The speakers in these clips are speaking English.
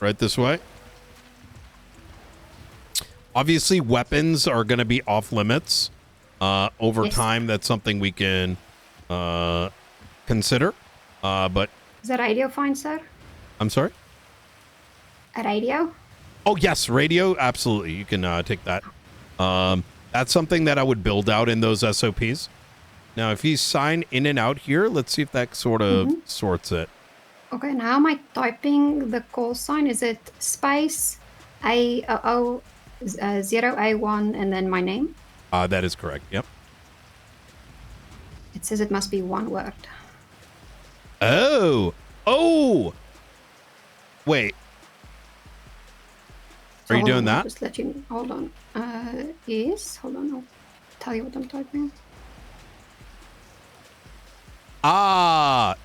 right this way. Obviously, weapons are going to be off limits. Over time, that's something we can consider. But is the radio fine, sir? I'm sorry? A radio? Oh, yes, radio. Absolutely. You can take that. That's something that I would build out in those SOPs. Now, if you sign in and out here, let's see if that sort of sorts it. Okay, now am I typing the call sign? Is it space A0A1 and then my name? That is correct. Yep. It says it must be one word. Oh. Wait. So are you doing that? Just let you. Hold on. Yes. Hold on. I'll tell you what I'm typing.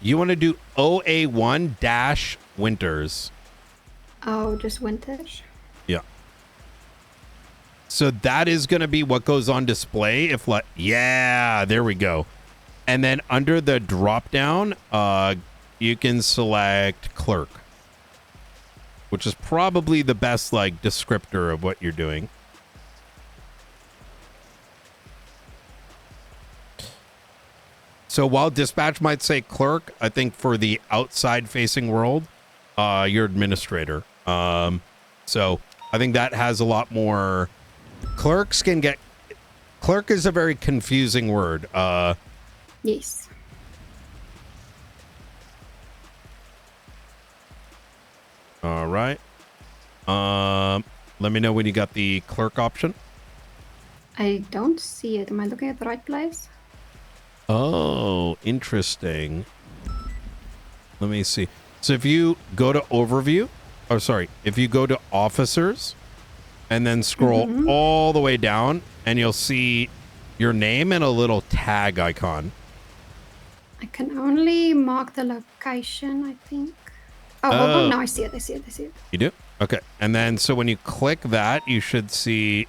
You want to do OA1 - Winters. Oh, just Winters. Yeah. So that is going to be what goes on display. Yeah, there we go. And then under the drop down, you can select clerk, which is probably the best descriptor of what you're doing. So while dispatch might say clerk, I think for the outside facing world, you're administrator. So I think that has a lot more. Clerk is a very confusing word. Yes. All right. Let me know when you got the clerk option. I don't see it. Am I looking at the right place? Oh, interesting. Let me see. So if you go to overview, if you go to officers and then scroll all the way down, and you'll see your name and a little tag icon. I can only mark the location, I think. Oh, hold on. Now I see it. You do? Okay. And then so when you click that, you should see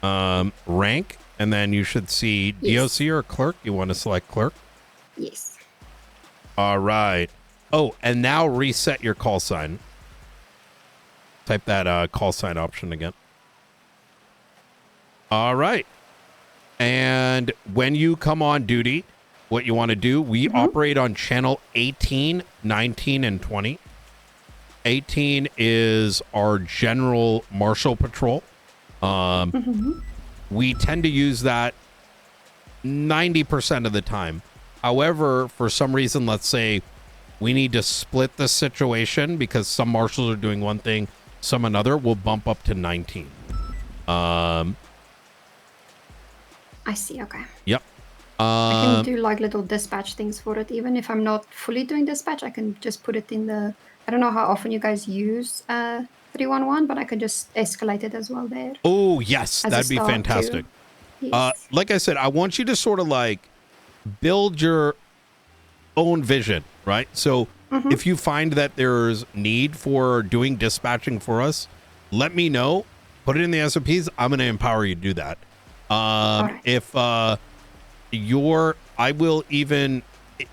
rank. And then you should see DOC or clerk. You want to select clerk? Yes. All right. Oh, and now reset your call sign. Type that call sign option again. All right. And when you come on duty, what you want to do, we operate on channel 18, 19, and 20. 18 is our general marshal patrol. We tend to use that 90% of the time. However, for some reason, let's say we need to split the situation because some marshals are doing one thing, some another, we'll bump up to 19. I see. Okay. Yep. I can do little dispatch things for it. Even if I'm not fully doing dispatch, I can just put it in the... I don't know how often you guys use 311, but I could just escalate it as well there. Oh, yes. That'd be fantastic. Yes. Like I said, I want you to sort of build your own vision, right? So if you find that there's need for doing dispatching for us, let me know. Put it in the SOPs. I'm going to empower you to do that. Right. If I will even,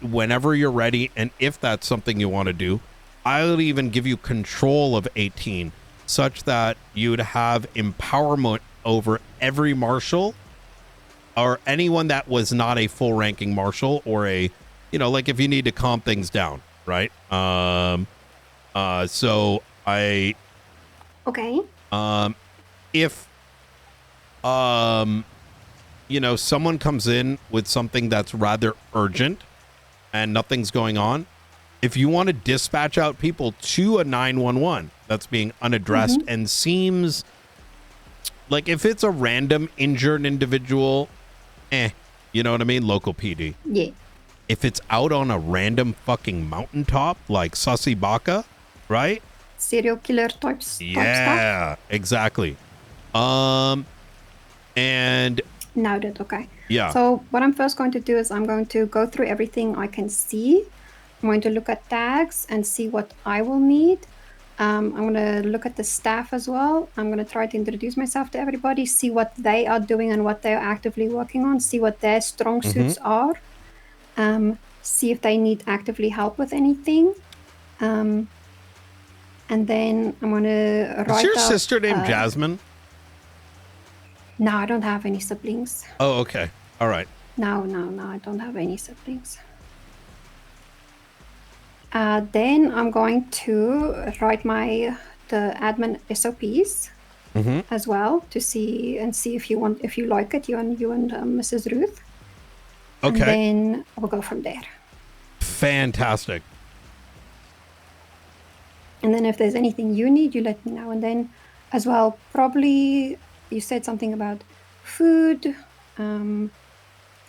whenever you're ready, and if that's something you want to do, I'll even give you control of 18 such that you'd have empowerment over every marshal or anyone that was not a full ranking marshal or a, if you need to calm things down, right? So I... Okay. If, someone comes in with something that's rather urgent and nothing's going on, if you want to dispatch out people to a 911 that's being unaddressed and seems like if it's a random injured individual, you know what I mean? Local PD. Yeah. If it's out on a random fucking mountaintop like Sussy Baka, right? Serial killer type stuff. Yeah, exactly. And Noted. Okay. yeah. So what I'm first going to do is I'm going to go through everything I can see. I'm going to look at tags and see what I will need. I'm going to look at the staff as well. I'm going to try to introduce myself to everybody, see what they are doing and what they're actively working on, see what their strong suits are, see if they need actively help with anything. And And then I'm going to write Is your up, sister named Jasmine? No, I don't have any siblings. Oh, okay. All right. No, I don't have any siblings. Then I'm going to write the admin SOPs as well to see if you like it, you and Mrs. Ruth. Okay. And then we'll go from there. Fantastic. And then if there's anything you need, you let me know. And then as well, probably you said something about food,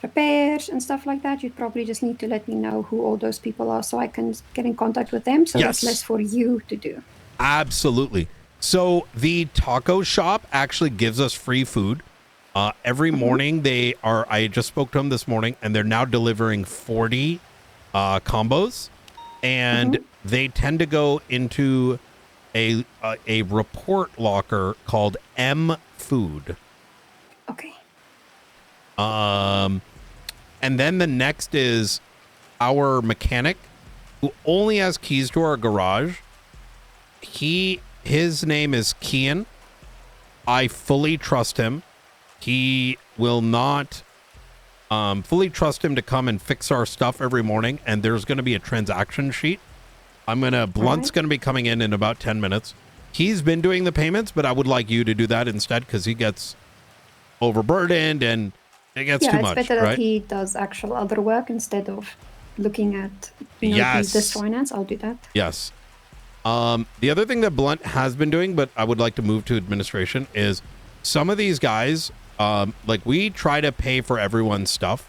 repairs and stuff like that. You'd probably just need to let me know who all those people are so I can get in contact with them. So that's less for you to do. Absolutely. So the taco shop actually gives us free food. Every morning I just spoke to them this morning, and they're now delivering 40 combos, and they tend to go into a report locker called M Food. Okay. And then the next is our mechanic, who only has keys to our garage. His name is Kian. I fully trust him. He will not fully trust him to come and fix our stuff every morning. And there's going to be a transaction sheet. Blunt's going to be coming in about 10 minutes. He's been doing the payments, but I would like you to do that instead, because he gets overburdened and it gets too much. Yeah, it's better that he does actual other work instead of looking at this finance. I'll do that. Yes. The other thing that Blunt has been doing, but I would like to move to administration, is some of these guys, like we try to pay for everyone's stuff.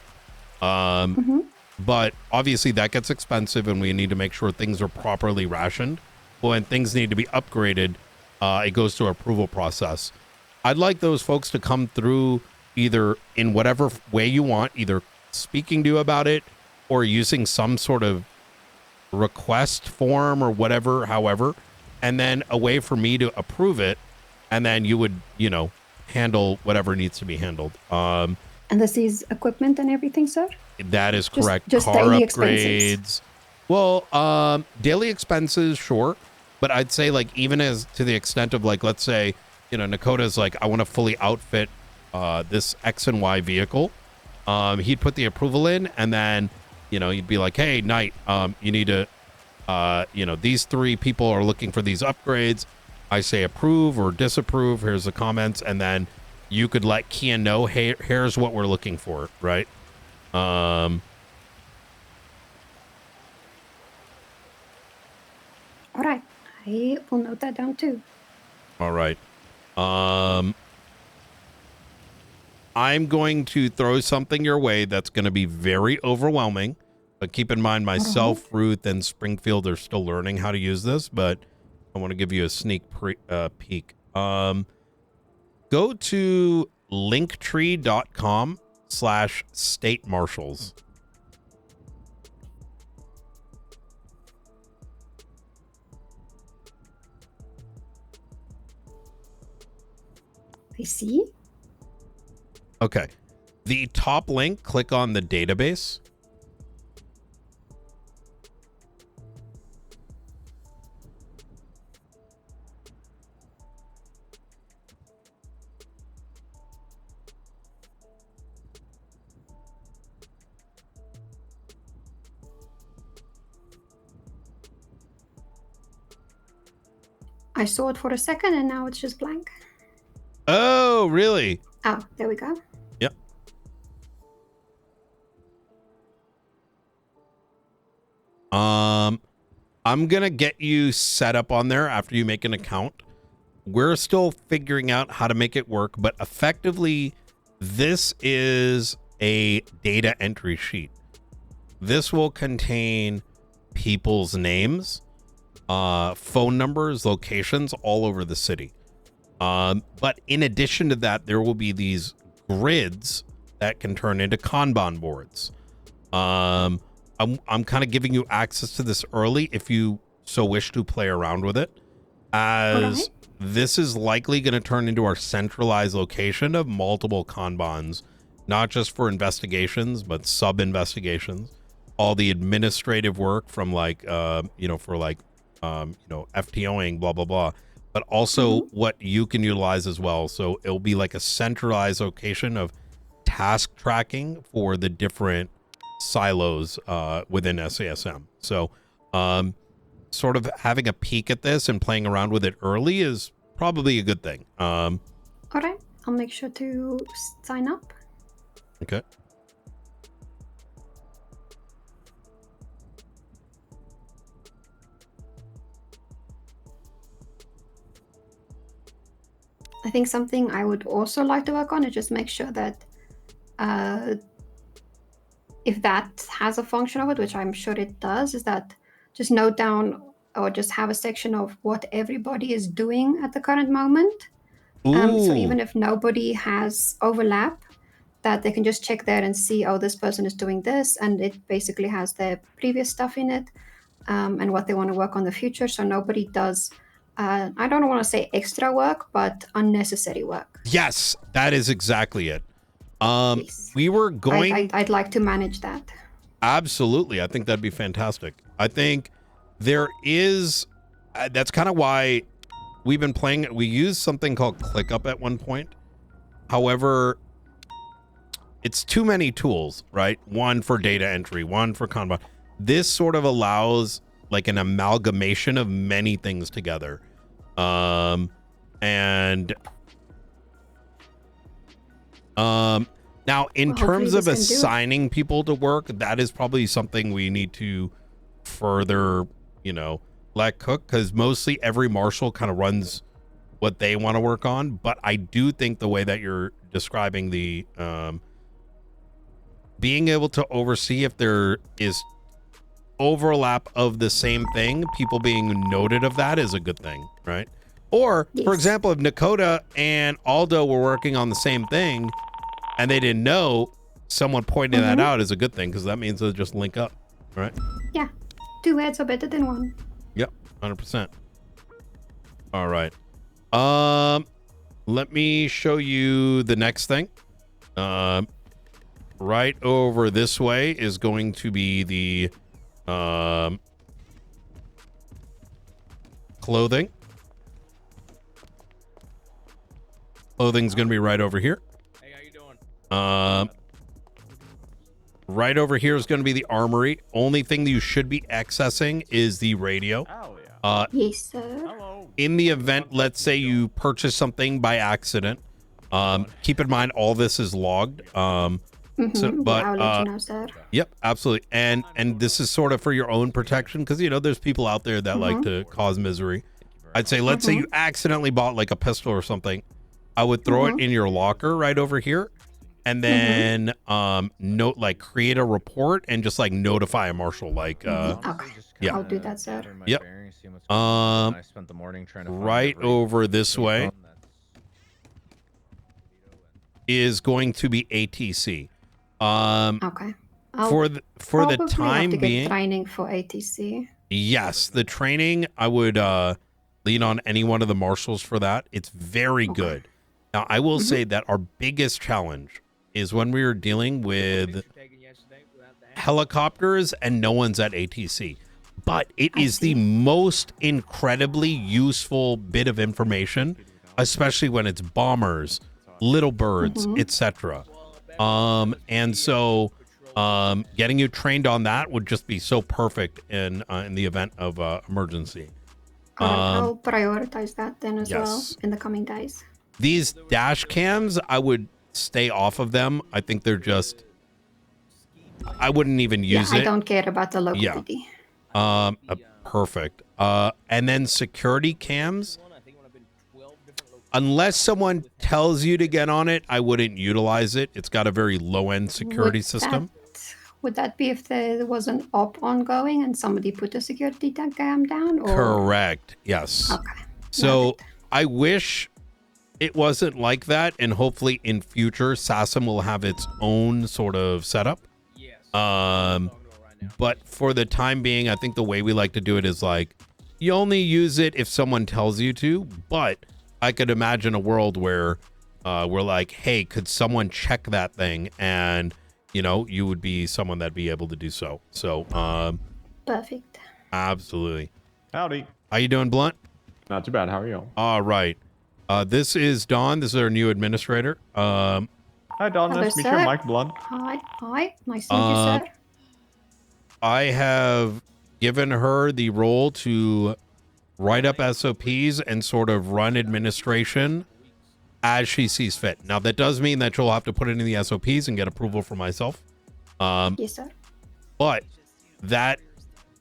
But obviously that gets expensive and we need to make sure things are properly rationed. When things need to be upgraded, it goes through approval process. I'd like those folks to come through either in whatever way you want, either speaking to you about it or using some sort of request form or whatever, however, and then a way for me to approve it. And then you would, handle whatever needs to be handled. And this is equipment and everything, sir? That is correct. Just car daily upgrades. Expenses. Well, daily expenses, sure. But I'd say even as to the extent of let's say, Nakota's I want to fully outfit this X and Y vehicle. He'd put the approval in, and then, you'd be like, hey, Knight, you need to, these 3 people are looking for these upgrades. I say approve or disapprove. Here's the comments. And then you could let Kian know, hey, here's what we're looking for, right? All right. I will note that down too. All right. I'm going to throw something your way that's going to be very overwhelming, but keep in mind myself, Ruth, and Springfield are still learning how to use this, but I want to give you a sneak peek. Go to linktree.com/state marshals. I see. Okay. The top link, click on the database. I saw it for a second and now it's just blank. Oh, really? Oh, there we go. Yep. I'm gonna get you set up on there after you make an account. We're still figuring out how to make it work, but effectively, this is a data entry sheet. This will contain people's names, phone numbers, locations all over the city. But in addition to that, there will be these grids that can turn into Kanban boards. I'm kind of giving you access to this early if you so wish to play around with it, as this is likely going to turn into our centralized location of multiple Kanbans, not just for investigations, but sub investigations, all the administrative work from for FTOing, blah, blah, blah, but also what you can utilize as well. So it'll be like a centralized location of task tracking for the different silos within SASM. So sort of having a peek at this and playing around with it early is probably a good thing. All right, I'll make sure to sign up. Okay. I think something I would also like to work on is just make sure that if that has a function of it, which I'm sure it does, is that just note down or just have a section of what everybody is doing at the current moment. So even if nobody has overlap, that they can just check there and see, oh, this person is doing this, and it basically has their previous stuff in it, and what they want to work on in the future. So nobody does, I don't want to say extra work, but unnecessary work. Yes, that is exactly it. Yes. We were going. I'd like to manage that. Absolutely. I think that'd be fantastic. I think there is, that's kind of why we've been playing. We used something called ClickUp at one point. However, it's too many tools, right? One for data entry, one for Kanban. This sort of allows like an amalgamation of many things together. Now, in terms of assigning people to work, that is probably something we need to further, let cook, because mostly every marshal kind of runs what they want to work on. But I do think the way that you're describing the being able to oversee if there is overlap of the same thing, people being noted of that is a good thing, right? Or, for example, if Nakota and Aldo were working on the same thing, and they didn't know, someone pointing that out is a good thing, because that means they'll just link up, right? Yeah. 2 heads are better than 1. Yep, 100%. All right. Let me show you the next thing. Right over this way is going to be the clothing. Clothing's going to be right over here. Right over here is going to be the armory. Only thing that you should be accessing is the radio. Yes, sir. Hello. In the event, let's say you purchase something by accident, keep in mind all this is logged. I'll let you know, sir. Yep, absolutely. And this is sort of for your own protection, because there's people out there that like to cause misery. I'd say, let's say you accidentally bought like a pistol or something. I would throw it in your locker right over here. And then create a report and just like notify a marshal, like Okay. Yeah. I'll do that, sir. Yep. I spent the morning trying to find Right every over this way phone that's- is going to be ATC. Okay. For the time have to being, get training for ATC. yes, the training I would lean on any one of the marshals for that. It's very good. Now I will say that our biggest challenge is when we were dealing with helicopters and no one's at ATC. But it is the most incredibly useful bit of information, especially when it's bombers, little birds, etc. And so getting you trained on that would just be so perfect in the event of emergency. I'll prioritize that then as well Yes. in the coming days. These dash cams, I would stay off of them. I think they're just, I wouldn't even use I it. don't care about the local Yeah. PD. Perfect. And then security cams, unless someone tells you to get on it, I wouldn't utilize it. It's got a very low-end security system. Would that be if there was an op ongoing and somebody put a security cam down? Or? Correct. Yes. Okay. So Noted. I wish it wasn't like that, and hopefully in future SASM will have its own sort of setup. But for the time being, I think the way we like to do it is like you only use it if someone tells you to. But I could imagine a world where we're like, hey, could someone check that thing? And you would be someone that'd be able to do so. So Perfect. absolutely. Howdy. How you doing, Blunt? Not too bad. How are you? All right. This is Don. This is our new administrator. Hi, Don. Hello, Nice to meet you. sir. Mike Blunt. Hi. Nice to meet you, sir. I have given her the role to write up SOPs and sort of run administration as she sees fit. Now, that does mean that she'll have to put it in the SOPs and get approval from myself. Yes, sir. But that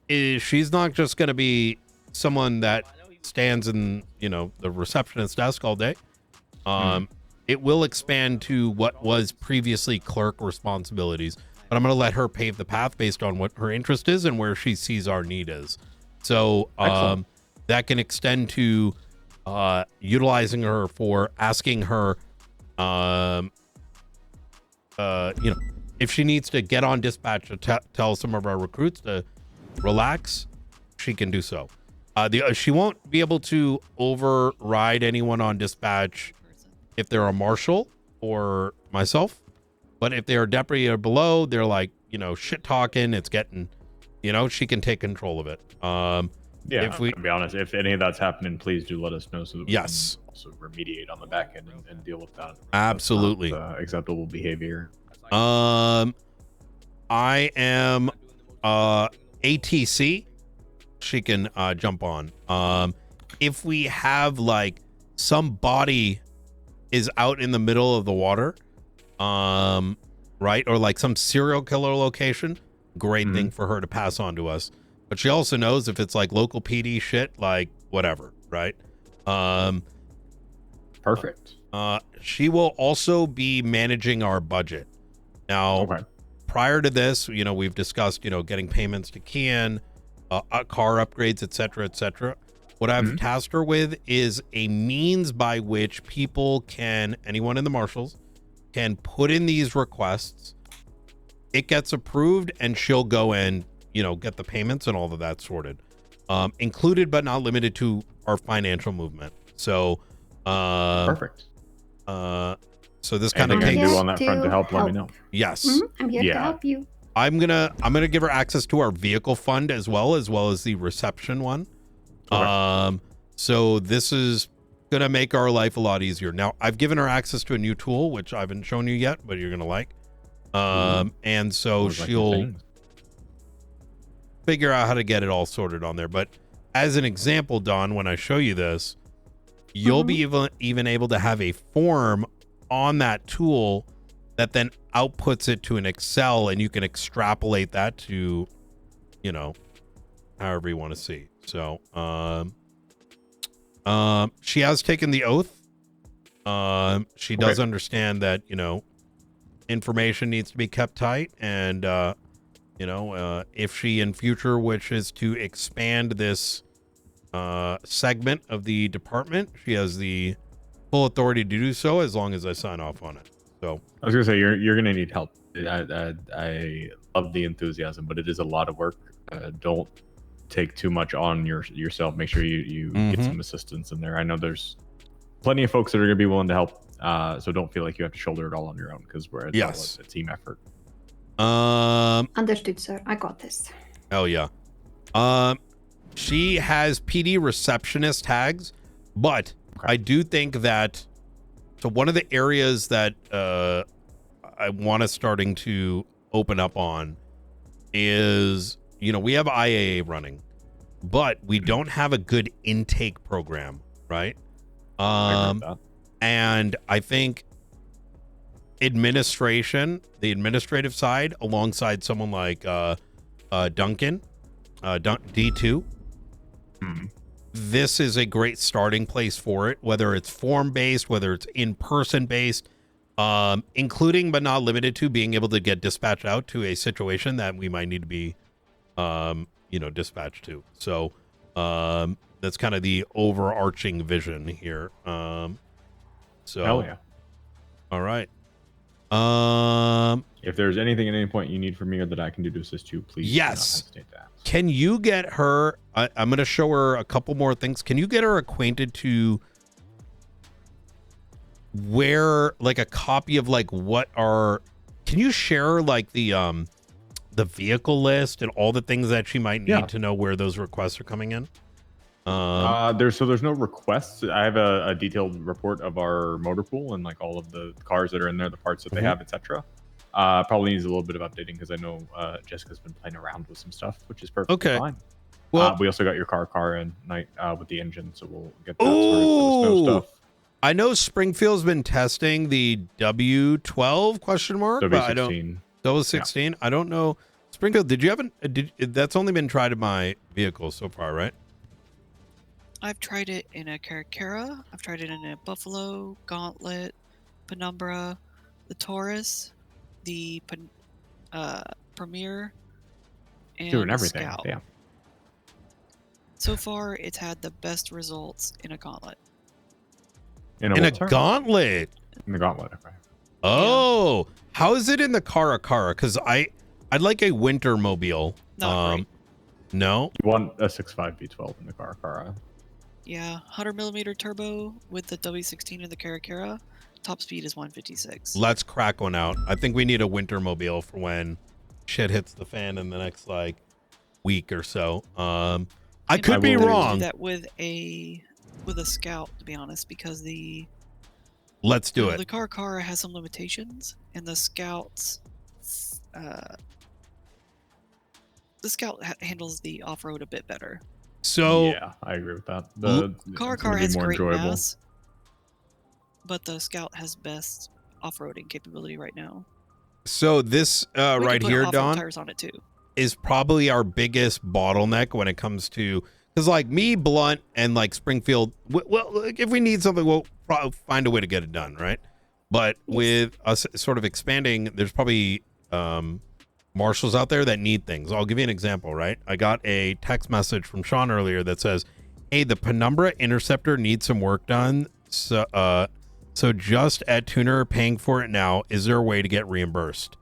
is, she's not just going to be someone that stands in, the receptionist desk all day. It will expand to what was previously clerk responsibilities, but I'm going to let her pave the path based on what her interest is and where she sees our need is. So that can extend to utilizing her for asking her, if she needs to get on dispatch to tell some of our recruits to relax, she can do so. She won't be able to override anyone on dispatch if they're a marshal or myself, but if they're a deputy or below, they're like, shit talking, it's getting, she can take control of it. Yeah, if we, to be honest, if any of that's happening, please do let us know so that we yes, can also remediate on the back end and deal with that. Absolutely. That's not, acceptable behavior. I am ATC. She can jump on. If we have like somebody is out in the middle of the water, right, or like some serial killer location, great thing for her to pass on to us. But she also knows if it's like local PD shit, like whatever, right? Perfect. She will also be managing our budget. Now, prior to this, we've discussed, getting payments to Kian, car upgrades, etc., etc. What I've tasked her with is a means by which people can, anyone in the marshals, can put in these requests. It gets approved, and she'll go and, get the payments and all of that sorted. Included but not limited to our financial movement. So, perfect. So this kind of thing I takes can do on that front to help. Let me know. Yes, I'm here to help you. I'm gonna give her access to our vehicle fund as well as the reception one. So this is gonna make our life a lot easier. Now I've given her access to a new tool which I haven't shown you yet, but you're gonna like. And so she'll figure out how to get it all sorted on there. But as an example, Don, when I show you this, you'll be even able to have a form on that tool that then outputs it to an Excel, and you can extrapolate that to, however you want to see. So, she has taken the oath. She does understand that, information needs to be kept tight, and, if she in future wishes to expand this segment of the department, she has the full authority to do so as long as I sign off on it. So I was gonna say you're gonna need help. I love the enthusiasm, but it is a lot of work. Don't take too much on yourself. Make sure you get some assistance in there. I know there's plenty of folks that are gonna be willing to help. So don't feel like you have to shoulder it all on your own, because it's a team effort. Understood, sir. I got this. Oh yeah. She has PD receptionist tags, but I do think that, so one of the areas that I want to starting to open up on is, we have IAA running, but we don't have a good intake program, right? And I think administration, the administrative side, alongside someone like Duncan, D2, this is a great starting place for it, whether it's form-based, whether it's in-person based, including but not limited to being able to get dispatched out to a situation that we might need to be, dispatched to. So that's kind of the overarching vision here. So, hell yeah. All right. If there's anything at any point you need from me or that I can do to assist you, please do not hesitate to ask. Can you get her, I'm going to show her a couple more things. Can you get her acquainted to where, like, a copy of like what are, can you share like the vehicle list and all the things that she might need to know where those requests are coming in? There's no requests. I have a detailed report of our motor pool and like all of the cars that are in there, the parts that they have, etc. Probably needs a little bit of updating because I know Jessica's been playing around with some stuff, which is perfectly fine. Well, we also got your car in night with the engine, so we'll get that sorted for the snow stuff. I know Springfield's been testing the W12 question mark, W16. but I don't. W16. Yeah. I don't know. Springfield, did you have that's only been tried in my vehicle so far, right? I've tried it in a Caracara. I've tried it in a Buffalo, Gauntlet, Penumbra, the Taurus, the Premier, and doing the everything. Scout. Yeah. So far, it's had the best results in a Gauntlet. In a Gauntlet. In the Gauntlet. Okay. Oh, yeah. How is it in the Caracara? Because I'd like a winter mobile. Not great. No. You want a 6.5 V12 in the Caracara. Yeah, 100mm turbo with the W16 in the Caracara. Top speed is 156. Let's crack one out. I think we need a winter mobile for when shit hits the fan in the next like week or so. I could be wrong. Do that with a Scout, to be honest, because let's do it. The Caracara has some limitations, and the Scout's handles the off-road a bit better. So yeah, I agree with that. The Caracara has great mass, but the Scout has best off-roading capability right now. So this right here, Don, tires on it too, is probably our biggest bottleneck when it comes to, because like me, Blunt, and like Springfield, well, if we need something, we'll probably find a way to get it done, right? But with us sort of expanding, there's probably marshals out there that need things. I'll give you an example, right? I got a text message from Sean earlier that says, hey, the Penumbra Interceptor needs some work done. So just at Tuner paying for it now. Is there a way to get reimbursed?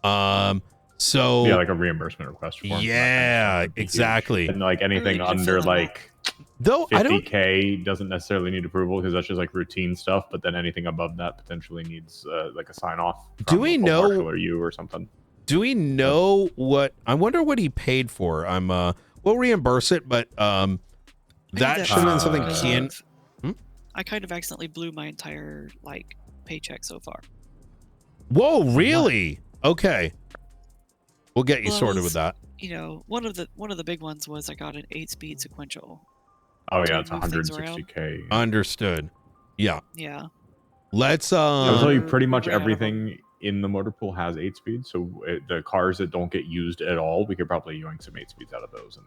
So yeah, like a reimbursement request form. Yeah, exactly. And like anything under like though 50K doesn't necessarily need approval because that's just like routine stuff. But then anything above that potentially needs like a sign off. Do we know? Marshal or you or something? Do we know what? I wonder what he paid for. We'll reimburse it, but that should have been something Kian. I kind of accidentally blew my entire like paycheck so far. Whoa, really? Okay. We'll get you sorted with that. You know, one of the big ones was I got an 8-speed sequential. Oh yeah, it's 160K. Understood. Yeah. Yeah. Let's I'll tell you pretty much everything in the motor pool has 8 speeds, so the cars that don't get used at all, we could probably yoink some 8 speeds out of those and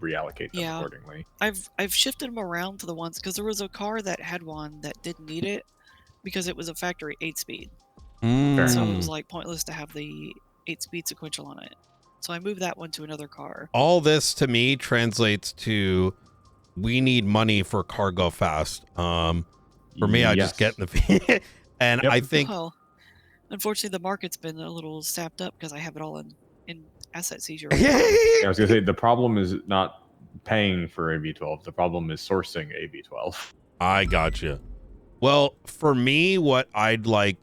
reallocate them accordingly. I've shifted them around to the ones because there was a car that had one that didn't need it because it was a factory 8-speed. So it was like pointless to have the 8-speed sequential on it. So I moved that one to another car. All this to me translates to we need money for cargo fast. For me, I just get in the and I think. Well, unfortunately, the market's been a little sapped up because I have it all in asset seizure. I was gonna say the problem is not paying for a V12. The problem is sourcing a V12. I gotcha. Well, for me, what I'd like,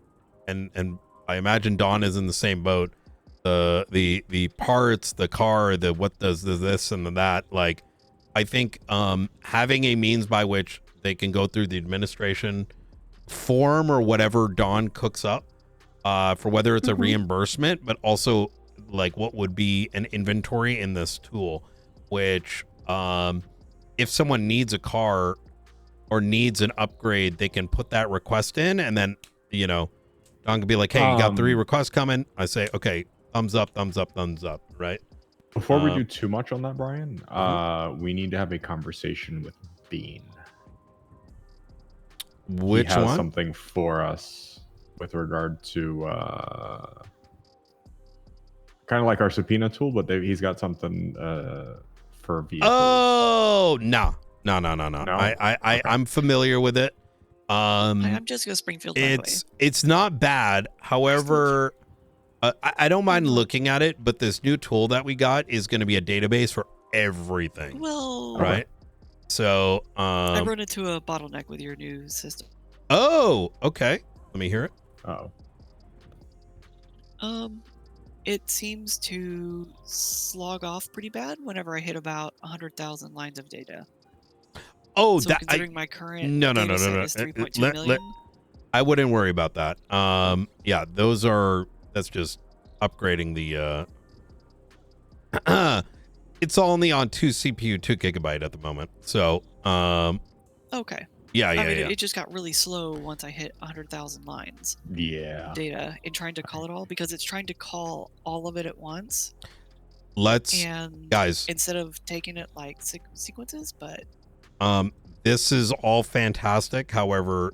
and I imagine Don is in the same boat. The parts, the car, the what does this and the that. Like, I think having a means by which they can go through the administration form or whatever Don cooks up. For whether it's a reimbursement, but also like what would be an inventory in this tool, which if someone needs a car or needs an upgrade, they can put that request in, and then Don can be like, hey, you got 3 requests coming. I say, okay, thumbs up, thumbs up, thumbs up, right? Before we do too much on that, Brian, we need to have a conversation with Bean. Which he has one? Something for us with regard to kind of like our subpoena tool, but he's got something for vehicles. Oh, no. I'm familiar with it. I'm just gonna Springfield. It's not bad. However, I don't mind looking at it, but this new tool that we got is going to be a database for everything. Well, right. So I run into a bottleneck with your new system. Oh, okay. Let me hear it. It seems to slog off pretty bad whenever I hit about 100,000 lines of data. Oh, So that considering my current no, data set is 3.2 million. I wouldn't worry about that. Yeah, that's just upgrading the it's only on 2 CPU, 2 gigabyte at the moment. So, Okay. yeah. It just got really slow once I hit 100,000 lines Yeah. of data in trying to call it all, because it's trying to call all of it at once. And guys, instead of taking it like sequences, but this is all fantastic. However,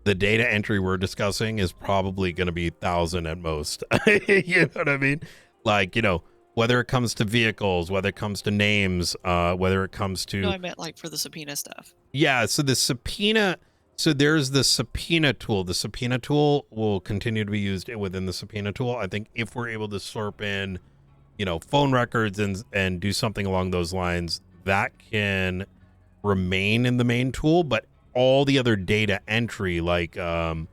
the data entry we're discussing is probably going to be 1,000 at most. You know what I mean? Like, whether it comes to vehicles, whether it comes to names, whether it comes to... No, I meant like for the subpoena stuff. Yeah, so the subpoena... So there's the subpoena tool. The subpoena tool will continue to be used within the subpoena tool. I think if we're able to slurp in, phone records and do something along those lines, that can remain in the main tool, but all the other data entry, like, people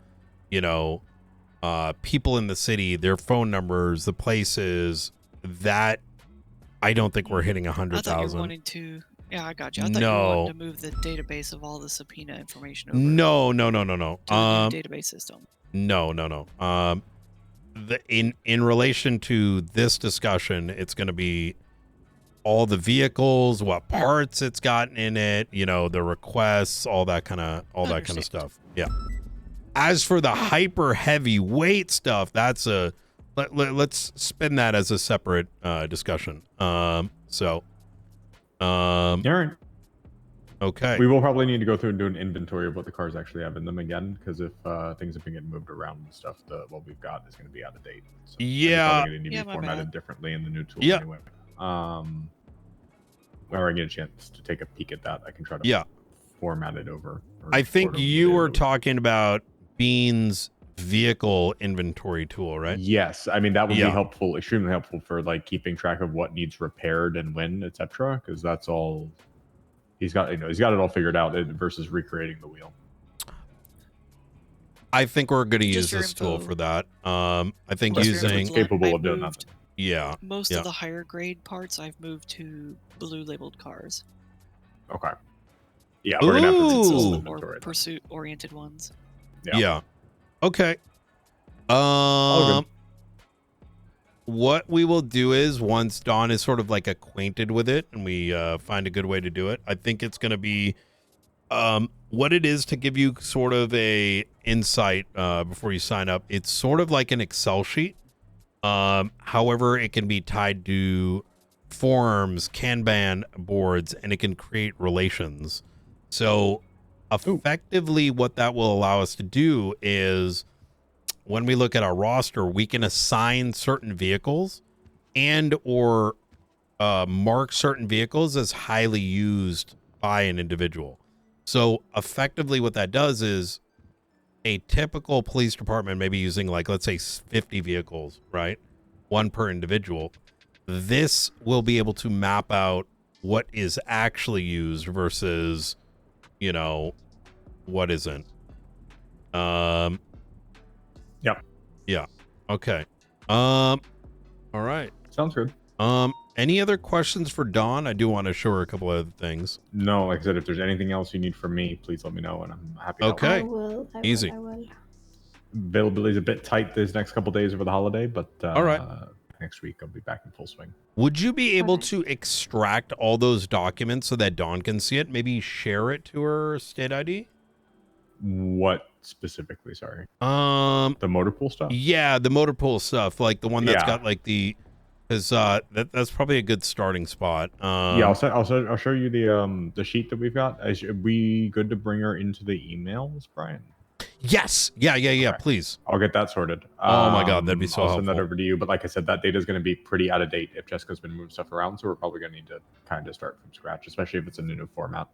in the city, their phone numbers, the places, that I don't think we're hitting 100,000. I thought you were wanting to... Yeah, I got you. I thought you were wanting to move the database of all the subpoena information over No. to the new database system. No. In relation to this discussion, it's going to be all the vehicles, what parts it's gotten in it, the requests, all that kind of stuff. Yeah. As for the hyper heavyweight stuff, that's let's spin that as a separate discussion. Okay. We will probably need to go through and do an inventory of what the cars actually have in them again, because if things have been getting moved around and stuff, what we've got is going to be out of date. So yeah. It's going to need to be formatted differently in the new tool anyway. Whenever I get a chance to take a peek at that, I can try to format it over. I think you were talking about Bean's vehicle inventory tool, right? Yes. I mean, that would be helpful, extremely helpful for like keeping track of what needs repaired and when, etc. Because that's all he's got. He's got it all figured out versus recreating the wheel. I think we're going to use this tool for that. I think using capable of doing that. Yeah. Most of the higher grade parts I've moved to blue labeled cars. Okay. Yeah, we're gonna have to do more pursuit oriented ones. Yeah. Okay. What we will do is, once Dawn is sort of like acquainted with it and we find a good way to do it, I think it's going to be what it is to give you sort of a insight before you sign up. It's sort of like an Excel sheet. However, it can be tied to forms, Kanban boards, and it can create relations. So effectively what that will allow us to do is, when we look at our roster, we can assign certain vehicles and or mark certain vehicles as highly used by an individual. So effectively what that does is, a typical police department may be using, like, let's say 50 vehicles, right? One per individual. This will be able to map out what is actually used versus, what isn't. Yep. Yeah. Okay. All right. Sounds good. Any other questions for Dawn? I do want to show her a couple other things. No, like I said, if there's anything else you need from me, please let me know, and I'm happy to help. Okay. I will. Easy. I will. Availability is a bit tight this next couple days over the holiday, but all right. Next week I'll be back in full swing. Would you be able to extract all those documents so that Dawn can see it? Maybe share it to her state ID? What specifically? Sorry. The motor pool stuff. Yeah, the motor pool stuff, like the one that's got like the, because that's probably a good starting spot. Yeah, I'll show you the sheet that we've got. Are we good to bring her into the emails, Brian? Yes. Yeah. Okay. Please. I'll get that sorted. Oh my God, that'd be so helpful. I'll send that over to you. But like I said, that data is going to be pretty out of date if Jessica's been moving stuff around. So we're probably going to need to kind of start from scratch, especially if it's in a new format.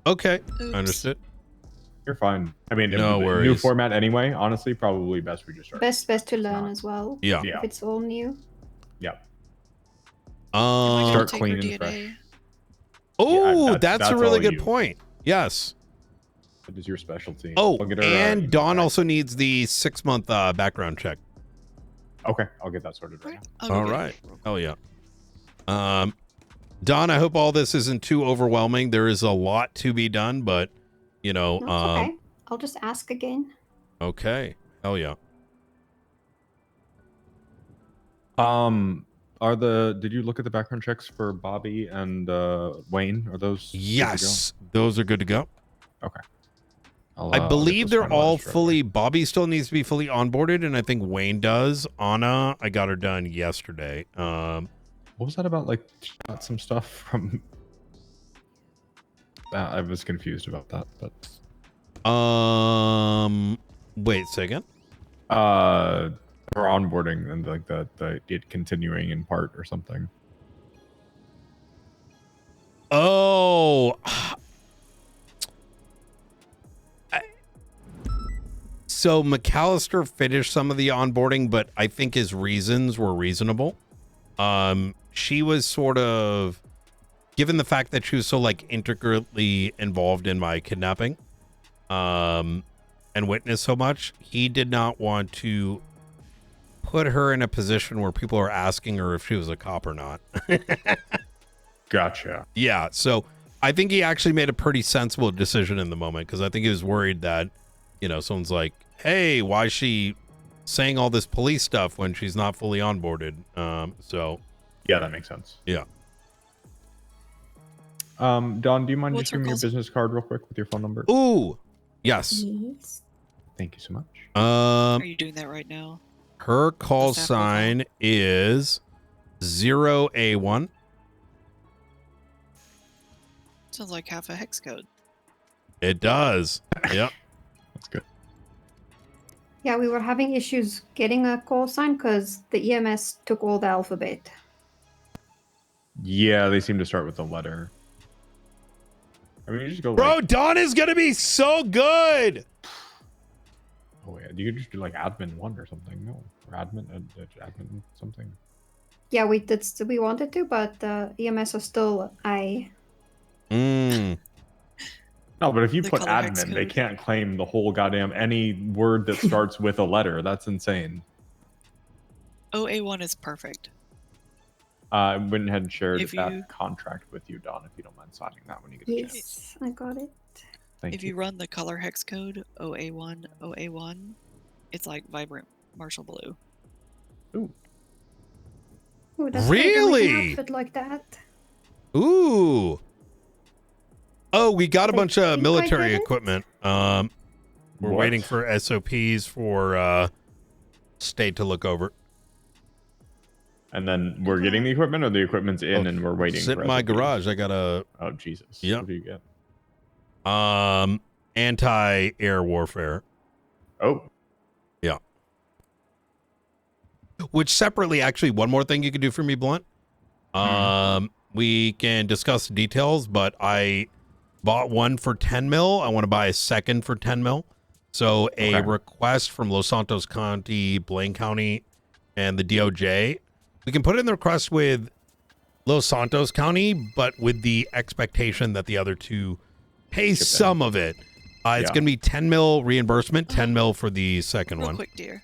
Okay. Oops. Understood. You're fine. I mean, no worries. New format anyway. Honestly, probably best we just start. Best to learn as well. Yeah. If it's all new. Yeah. Start clean and fresh. Oh, that's a really good point. Yes. It is your specialty. Oh, and Dawn also needs the 6-month background check. Okay, I'll get that sorted right now. All right. Oh yeah. Don, I hope all this isn't too overwhelming. There is a lot to be done, but you know, No, it's okay. I'll just ask again. Okay. Hell yeah. Did you look at the background checks for Bobby and Wayne? Are those Yes, those are good to go. Okay. I believe they're all fully. Bobby still needs to be fully onboarded, and I think Wayne does. Anna, I got her done yesterday. What was that about? Like, she got some stuff from. I was confused about that, but. Wait a second. For onboarding and like it continuing in part or something. Oh. So McAllister finished some of the onboarding, but I think his reasons were reasonable. She was sort of, given the fact that she was so like intricately involved in my kidnapping, and witnessed so much, he did not want to put her in a position where people are asking her if she was a cop or not. Gotcha. Yeah, so I think he actually made a pretty sensible decision in the moment, because I think he was worried that, you know, someone's like, hey, why is she saying all this police stuff when she's not fully onboarded? So yeah, that makes sense. Yeah. Don, do you mind What's just giving me your business card real quick with your phone number? Ooh, yes. Yes. Thank you so much. Are you doing that right now? Her call Does that sign is 0A1. Sounds like half a hex code. It does. Yep. That's good. Yeah, we were having issues getting a call sign because the EMS took all the alphabet. Yeah, they seem to start with the letter. I mean, you just go. Bro, like, Dawn is gonna be so good. Oh yeah, you could just do like admin 1 or something. No, or admin something. Yeah, we wanted to, but EMS are still Mm. No, but if you The put color hex admin, they code. can't claim the whole goddamn any word that starts with a letter. That's insane. OA1 is perfect. I went ahead and shared If that you- contract with you, Don, if you don't mind signing that when you get a chance. Yes, I got it. Thank If you run the color hex code OA1, it's like vibrant marshall blue. Ooh, that's great. I like an Really? outfit like that. Ooh. Oh, we got a I bunch of think I military did it. equipment. We're What? waiting for SOPs for state to look over. And then we're getting the equipment, or the equipment's in Oh, and we're waiting. Sit for in my SOPs? garage. I got a Oh Jesus! Yep. What do you get? anti-air warfare. Oh, Which separately, actually, one more thing you could do for me, Blunt. We can discuss the details, but I bought one for 10 mil. I want to buy a second for 10 mil. So a Okay. request from Los Santos County, Blaine County, and the DOJ. We can put in the request with Los Santos County, but with the expectation that the other two pay Chip in. some of it. It's Yeah. going to be 10 mil reimbursement, 10 mil for the second Real one. quick, dear.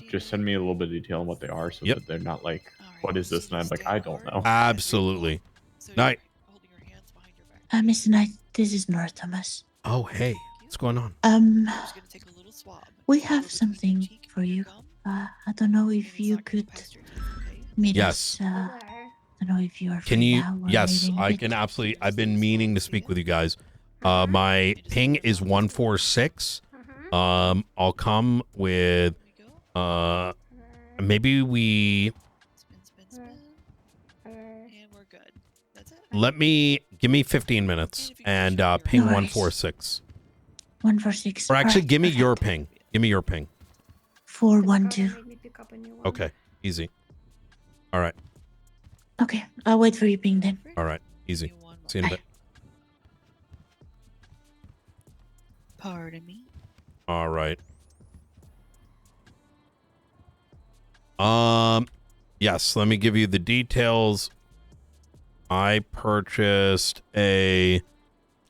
just send me a little bit of detail on what they are, so Yep. that they're not like, Alright, what is this? so And I'm you like, stay I don't hard. know. Absolutely. So Night. you're holding your hands behind your back. Mr. Knight, this is Nora Thomas. Oh, hey. What's going on? I'm just gonna take a little swab. We Go have between your something cheek for and your you. gum, I don't know and if it's you not gonna could past your teeth, okay? meet Yes. us. I don't know if you are Can free you? now or Yes, later in I the can day. absolutely. I've been meaning to speak with you guys. My ping is 146. I'll come with. There we go. Maybe we Spin. And we're good. That's it. give me 15 minutes and ping No worries. 146. 146. Or actually, Alright, give me your perfect. ping. Give me your ping. 412. Okay, easy. All right, Okay, I'll wait for you ping then. all right, easy. See you in a bit. Pardon me. All right. Yes, let me give you the details. I purchased a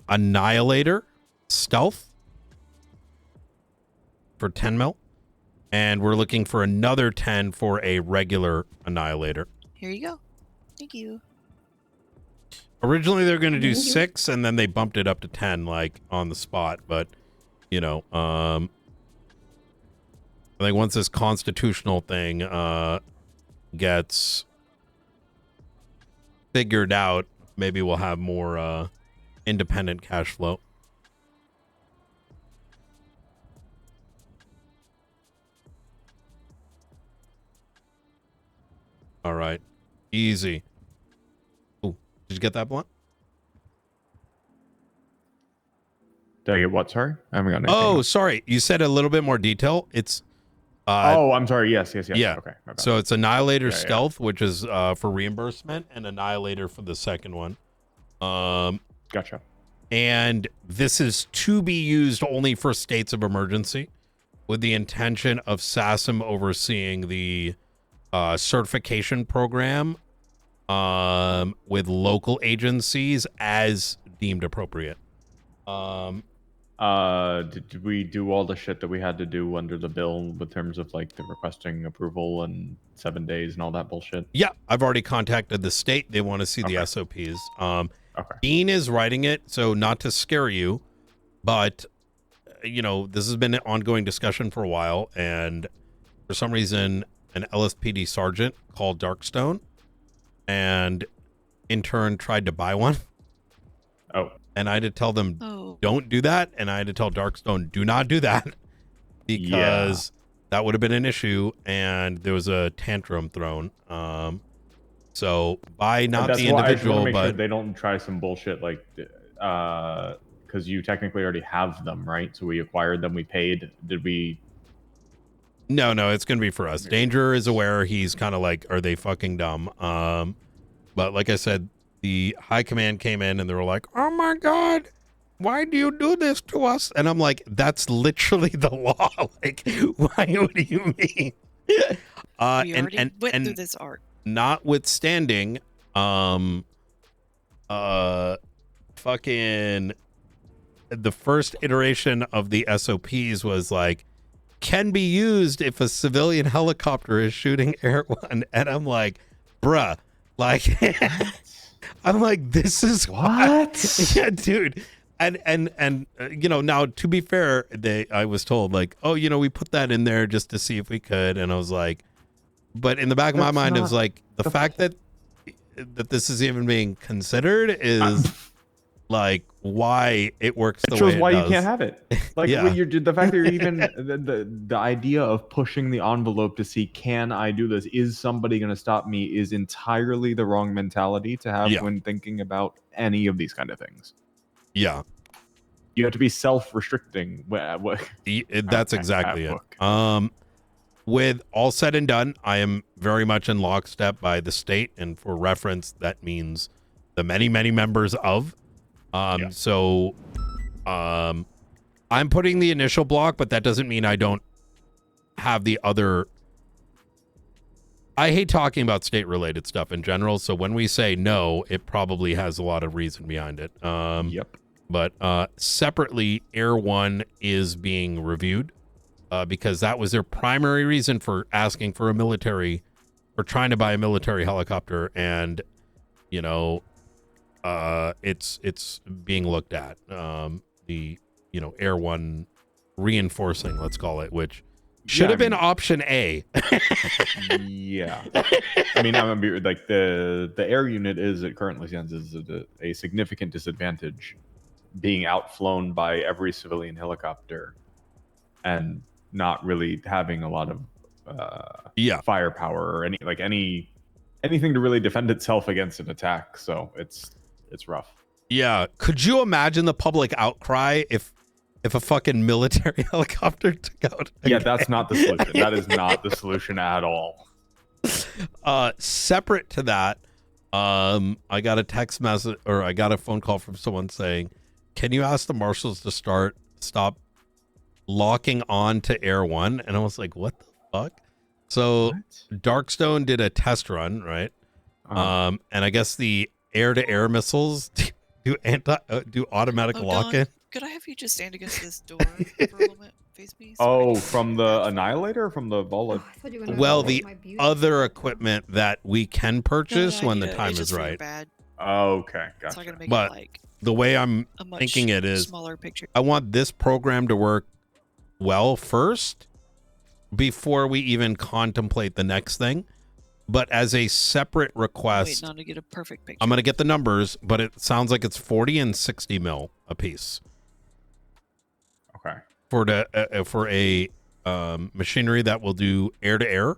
Annihilator Stealth for 10 mil, and we're looking for another 10 for a regular Annihilator. Here you go. Thank you. Originally, they're going to do Thank you. 6, and then they bumped it up to 10, like, on the spot. But, you know, I think once this constitutional thing gets figured out, maybe we'll have more independent cash flow. All right. Easy. Oh, did you get that blunt? Did I get what? Sorry, I haven't got anything. Oh, sorry. You said a little bit more detail. It's oh, I'm sorry. Yes. yeah. Okay. My bad. So it's Annihilator Yeah, Stealth, which is for reimbursement, and Annihilator for the second one. Gotcha. And this is to be used only for states of emergency, with the intention of SASM overseeing the certification program with local agencies as deemed appropriate. Did we do all the shit that we had to do under the bill in terms of like the requesting approval and 7 days and all that bullshit? Yeah, I've already contacted the state. They want to see the SOPs. Dean is writing it, so not to scare you, but you know, this has been an ongoing discussion for a while, and for some reason an LSPD sergeant called Darkstone and in turn tried to buy one. Oh. And I had to tell them, don't do that. And I had to tell Darkstone, do not do that, because that would have been an issue. And there was a tantrum thrown. So by not the individual, make but sure they don't try some bullshit like, because you technically already have them, right? So we acquired them, we paid. Did we? No, it's going to be for us. Danger is aware. He's kind of like, are they fucking dumb? But like I said, the high command came in and they were like, oh my God, why do you do this to us? And I'm like, that's literally the law. Like, what do you mean? We already went through this art. Notwithstanding, fucking the first iteration of the SOPs was like, can be used if a civilian helicopter is shooting Air One. And I'm like, bruh, like, I'm like, this is what? Yeah, dude. And you know, now to be fair, I was told like, oh, you know, we put that in there just to see if we could. And I was like, but in the back of my mind, it was like the fact that this is even being considered is like why it works the way it does. It shows why you can't have it. Like the fact that you're even the idea of pushing the envelope to see, can I do this? Is somebody going to stop me? Is entirely the wrong mentality to have when thinking about any of these kind of things. Yeah. You have to be self-restricting. That's exactly it. With all said and done, I am very much in lockstep by the state, and for reference, that means the many, many members of. So I'm putting the initial block, but that doesn't mean I don't have the other. I hate talking about state-related stuff in general, so when we say no, it probably has a lot of reason behind it. But separately, Air One is being reviewed. Because that was their primary reason for asking for a military, or trying to buy a military helicopter, and you know, it's being looked at. The Air One reinforcing, let's call it, which should have been option A. Yeah, I mean, I'm gonna be like the air unit is it currently stands as a significant disadvantage, being outflown by every civilian helicopter, and not really having a lot of firepower or anything to really defend itself against an attack. So it's rough. Yeah. Could you imagine the public outcry if a fucking military helicopter took out? Yeah, that's not the solution. That is not the solution at all. Separate to that, I got a text message, or I got a phone call from someone saying, can you ask the marshals to stop locking on to Air One? And I was like, what the fuck? So Darkstone did a test run, right? And I guess the air-to-air missiles do automatic lock-in. Could I have you just stand against this door for a moment? Face me. From the Annihilator, or from the Vola? Well, the other equipment that we can purchase when the time is right. Okay, So I gotcha. gotta make But it like the way I'm a much thinking it is, smaller picture. I want this program to work well first before we even contemplate the next thing. But as a separate request, Waiting on to get a perfect picture. I'm going to get the numbers, but it sounds like it's 40 and 60 mil a piece Okay. for a machinery that will do air to air,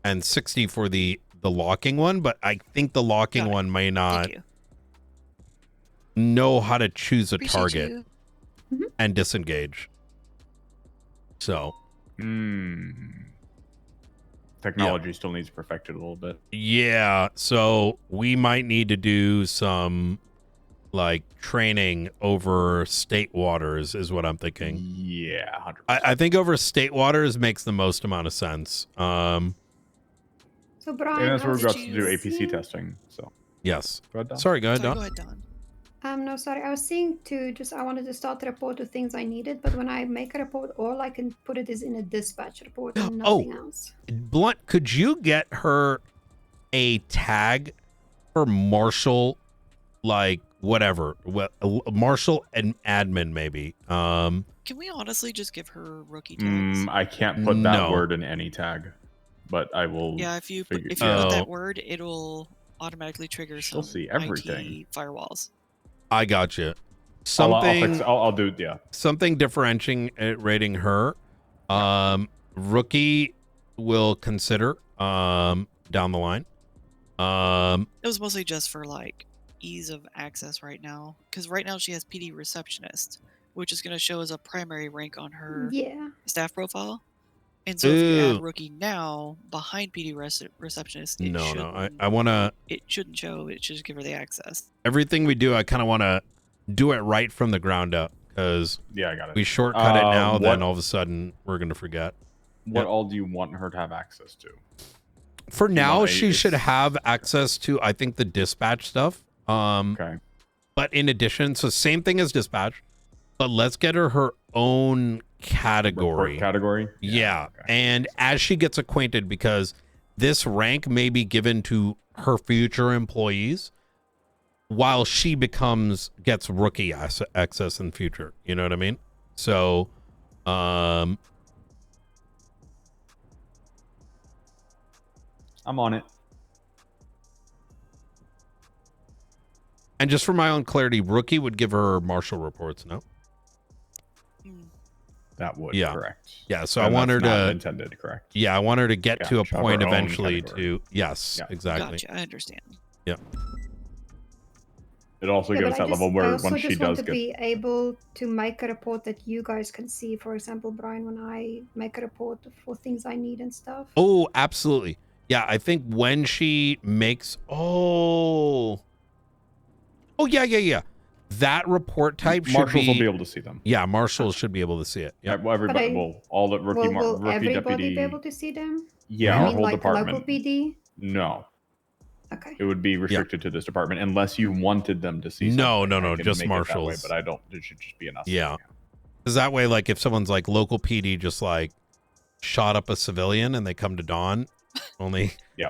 and 60 for the locking one. But I think the locking Got it. one may not Thank you. know how to choose a Appreciate target you. and disengage. So Technology still needs perfected a little bit. yeah, so we might need to do some like training over state waters is what I'm thinking. Yeah, 100%. I think over state waters makes the most amount of sense. So Brian, And that's I where was we got to do APC seeing- testing. So Yes. go ahead, Don. Sorry, go ahead, Sorry, Don. go ahead, Don. No, sorry. I was seeing I wanted to start the report with things I needed, but when I make a report, all I can put it is in a dispatch report and nothing else. Blunt, could you get her a tag for Marshall, like whatever, Marshall and admin maybe? Can we honestly just give her rookie tags? I can't put that No. word in any tag, but I will. Yeah, if you figure- put Oh. that word, it'll automatically trigger She'll some see everything. IT firewalls. I got you. I'll do it. Yeah. Something differentiating her. Rookie will consider down the line. It was mostly just for like ease of access right now, because right now she has PD receptionist, which is going to show as a primary rank on her Yeah. staff profile. And so if you Ooh. add rookie now behind PD receptionist, it No, I want to. it shouldn't show. It should just give her the access. Everything we do, I kind of want to do it right from the ground up, because Yeah, I got it. we shortcut it now, then what- all of a sudden we're gonna forget. What Yep. all do you want her to have access to? For now, want she a- should have access to, I think, the dispatch stuff. Okay. But in addition, so same thing as dispatch, but let's get her own category. Report category? Yeah. Okay. And as she gets acquainted, because this rank may be given to her future employees while she gets rookie access in the future. You know what I mean? So, I'm on it. and just for my own clarity, rookie would give her marshal reports, no? Mm. That would, Yeah. correct. Yeah, so And I want her that's not to intended, correct? yeah, I want her to get Yeah, to a she'll have point her own eventually category. yes, Yeah. exactly. Gotcha. I understand. It also Yeah, gives but that level I where also once she just want does to get be able to make a report that you guys can see. For example, Brian, when I make a report for things I need and stuff. Oh, absolutely. Yeah, I think when she makes yeah. That report type should marshals be, will be able to see them. yeah, marshals should be able to see it. Yeah. Well, everybody, I- well, all the rookie, Will rookie everybody deputy. be able to see them? Yeah, I our mean, whole like department. local PD. No, Okay. it would be restricted to this department unless you wanted them to see. No, something. no, I can just make it that way, marshals. but I don't. It should just be enough. Yeah. Because that way, like, if someone's like local PD just like shot up a civilian and they come to Dawn, only. Yeah.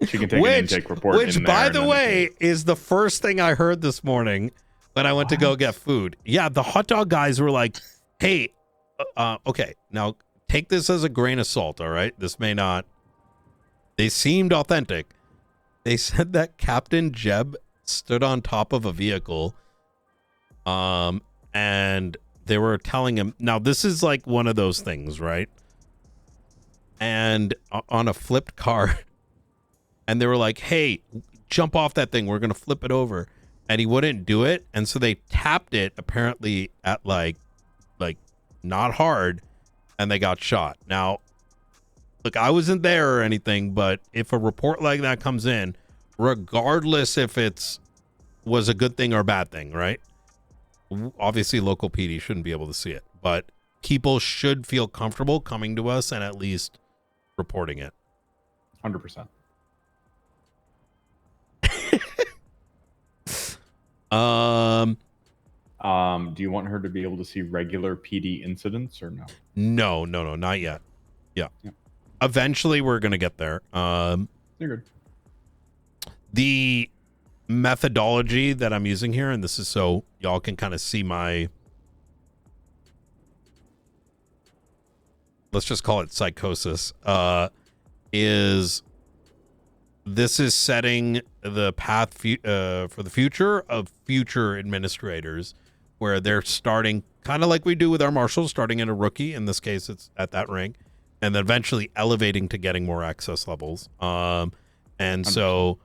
She can take an intake report. Which, in there by and the then way, is the first thing I heard this morning when I went to go What? get food. Yeah, the hot dog guys were like, "Hey, okay, now take this as a grain of salt. All right, this may not." They seemed authentic. They said that Captain Jeb stood on top of a vehicle, and they were telling him. Now, this is like one of those things, right? And on a flipped car, and they were like, "Hey, jump off that thing. We're gonna flip it over," and he wouldn't do it, and so they tapped it apparently at like not hard, and they got shot. Now, look, I wasn't there or anything, but if a report like that comes in, regardless if was a good thing or a bad thing, right? Obviously, local PD shouldn't be able to see it, but people should feel comfortable coming to us and at least reporting it. 100%. Do you want her to be able to see regular PD incidents or no? No, not yet. Yeah. Yeah. Eventually we're gonna get there. You're good. methodology that I'm using here, and this is so y'all can kind of see my, let's just call it psychosis, is this is setting the path for the future of future administrators, where they're starting kind of like we do with our marshals, starting in a rookie. In this case, it's at that rank, and then eventually elevating to getting more access levels. And so,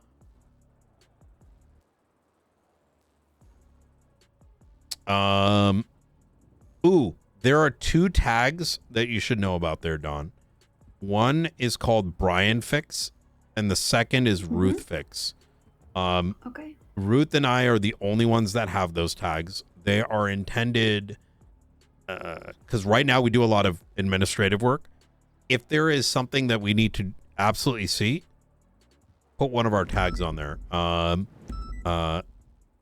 there are 2 tags that you should know about there, Dawn. One is called Brian Fix, and the second is Ruth Fix. Okay. Ruth and I are the only ones that have those tags. They are intended because right now we do a lot of administrative work. If there is something that we need to absolutely see, put one of our tags on there.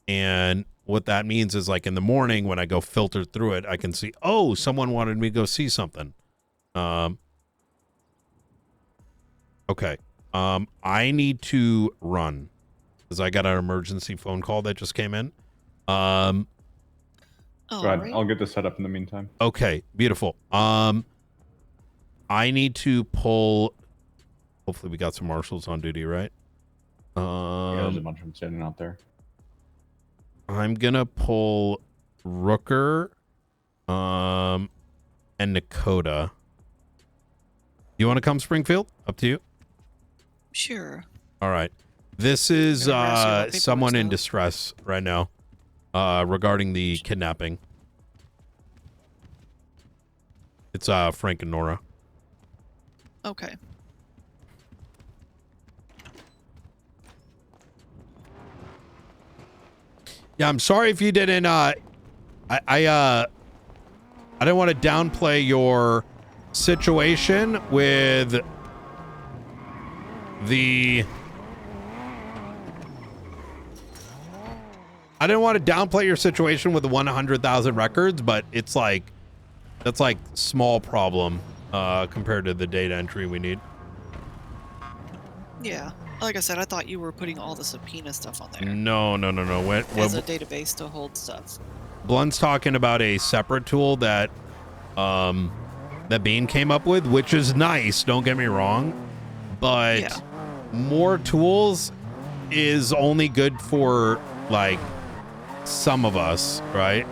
And what that means is, like, in the morning when I go filter through it, I can see, oh, someone wanted me to go see something. Okay. I need to run because I got an emergency phone call that just came in. Go ahead. Right. I'll get this set up in the meantime. Okay, beautiful. I need to pull. Hopefully, we got some marshals on duty, right? Yeah, there's a bunch of them sitting out there. I'm gonna pull Rooker, and Nakota. You want to come, Springfield? Up to you. Sure. All right. This is Gonna harass you about paperwork someone in stuff. distress right now, regarding the kidnapping. It's Frank and Nora. Okay. Yeah, I'm sorry if you didn't. I didn't want to downplay your situation with the. I didn't want to downplay your situation with the 100,000 records, but it's like, that's like small problem compared to the data entry we need. Yeah. Like I said, I thought you were putting all the subpoena stuff on there No. as a database to hold stuff. Blunt's talking about a separate tool that that Bean came up with, which is nice, don't get me wrong, but Yeah. more tools is only good for like some of us, right?